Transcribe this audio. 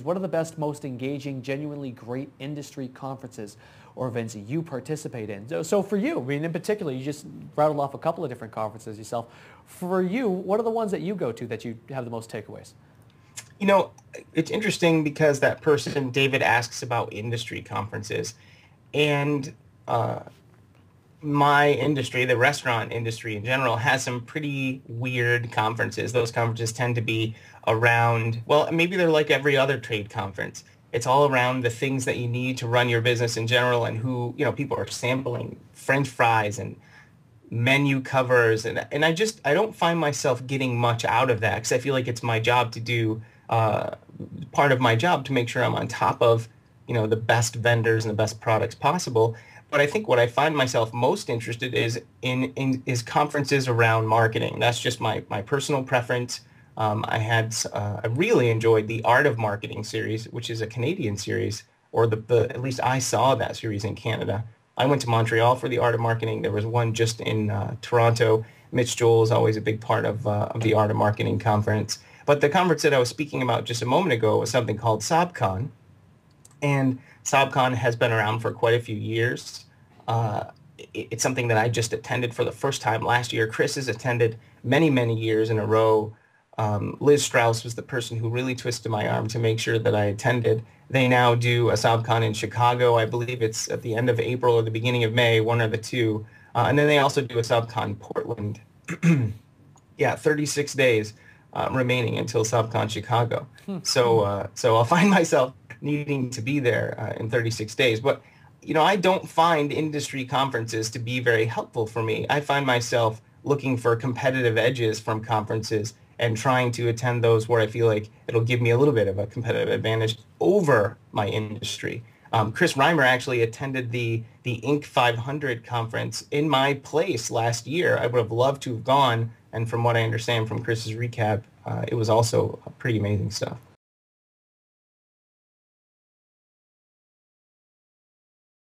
What are the best, most engaging, genuinely great industry conferences or events you participate in? So for you, I mean, in particular, you just rattled off a couple of different conferences yourself. For you, what are the ones that you go to that you have the most takeaways? You know, it's interesting because that person, David, asks about industry conferences. And my industry, the restaurant industry in general, has some pretty weird conferences. Those conferences tend to be around, well, maybe they're like every other trade conference. It's all around the things that you need to run your business in general and who, people are sampling French fries and menu covers. And I don't find myself getting much out of that because I feel like it's my job to do, part of my job to make sure I'm on top of, the best vendors and the best products possible. But I think what I find myself most interested is conferences around marketing. That's just my personal preference. I really enjoyed the Art of Marketing series, which is a Canadian series, or the at least I saw that series in Canada. I went to Montreal for the Art of Marketing. There was one just in Toronto. Mitch Joel is always a big part of the Art of Marketing conference. But the conference that I was speaking about just a moment ago was something called SobCon. And SobCon has been around for quite a few years. It's something that I just attended for the first time last year. Chris has attended many, many years in a row. Liz Strauss was the person who really twisted my arm to make sure that I attended. They now do a SobCon in Chicago. I believe it's at the end of April or the beginning of May, one or the two. And then they also do a SobCon Portland. Yeah, 36 days remaining until SobCon Chicago. So I'll find myself needing to be there in 36 days. But, I don't find industry conferences to be very helpful for me. I find myself looking for competitive edges from conferences and trying to attend those where I feel like it'll give me a little bit of a competitive advantage over my industry. Chris Reimer actually attended the Inc. 500 conference in my place last year. I would have loved to have gone, and from what I understand from Chris's recap, it was also pretty amazing stuff.